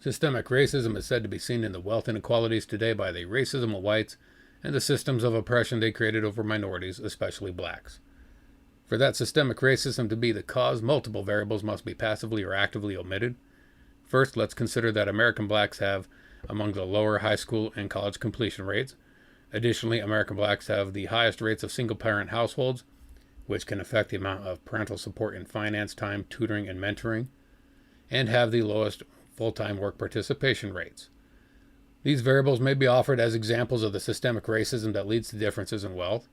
Systemic racism is said to be seen in the wealth inequalities today by the racism of whites and the systems of oppression they created over minorities, especially blacks. For that systemic racism to be the cause, multiple variables must be passively or actively omitted. First, let's consider that American blacks have among the lower high school and college completion rates. Additionally, American blacks have the highest rates of single-parent households, which can affect the amount of parental support in finance, time, tutoring, and mentoring, and have the lowest full-time work participation rates. These variables may be offered as examples of the systemic racism that leads to differences in wealth.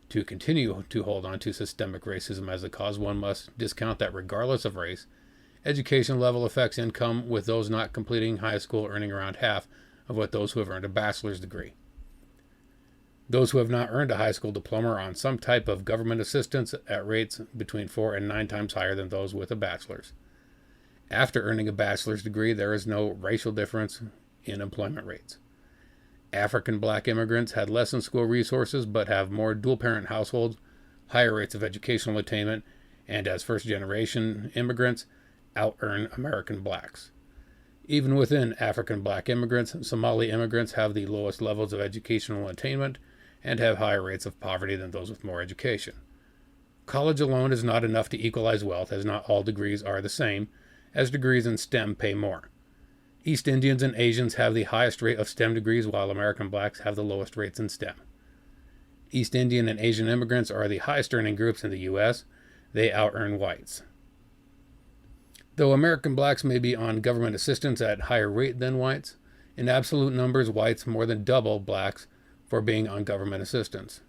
To continue to hold on to systemic racism as a cause, one must discount that regardless of race, education level affects income, with those not completing high school earning around half of what those who have earned a bachelor's degree. Those who have not earned a high school diploma are on some type of government assistance at rates between 4 and 9 times higher than those with a bachelor's. After earning a bachelor's degree, there is no racial difference in employment rates. African black immigrants had less in school resources but have more dual-parent households, higher rates of educational attainment, and as first-generation immigrants, out-earn American blacks. Even within African black immigrants, Somali immigrants have the lowest levels of educational attainment and have higher rates of poverty than those with more education. College alone is not enough to equalize wealth, as not all degrees are the same, as degrees in STEM pay more. East Indians and Asians have the highest rate of STEM degrees, while American blacks have the lowest rates in STEM. East Indian and Asian immigrants are the highest earning groups in the U.S. They out-earn whites. Though American blacks may be on government assistance at higher rate than whites, in absolute numbers, whites more than double blacks for being on government assistance.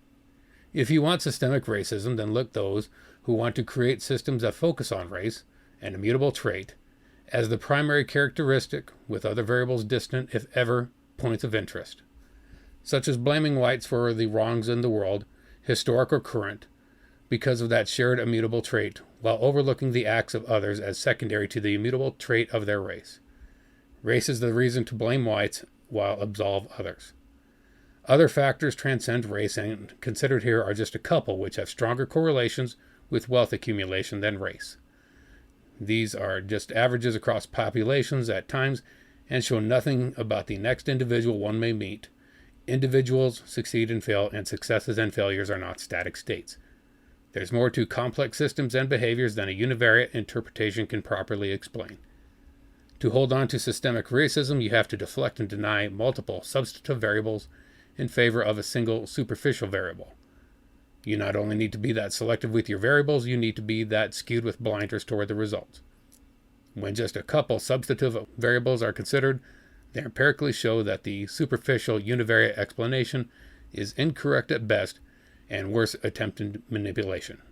If you want systemic racism, then look those who want to create systems that focus on race, an immutable trait, as the primary characteristic, with other variables distant, if ever, points of interest, such as blaming whites for the wrongs in the world, historic or current, because of that shared immutable trait, while overlooking the acts of others as secondary to the immutable trait of their race. Race is the reason to blame whites while absolve others. Other factors transcend race, and considered here are just a couple which have stronger correlations with wealth accumulation than race. These are just averages across populations at times and show nothing about the next individual one may meet. Individuals succeed and fail, and successes and failures are not static states. There's more to complex systems and behaviors than a univariate interpretation can properly explain. To hold on to systemic racism, you have to deflect and deny multiple substantive variables in favor of a single superficial variable. You not only need to be that selective with your variables, you need to be that skewed with blinders toward the results. When just a couple substantive variables are considered, they empirically show that the superficial univariate explanation is incorrect at best and worse, attempted manipulation.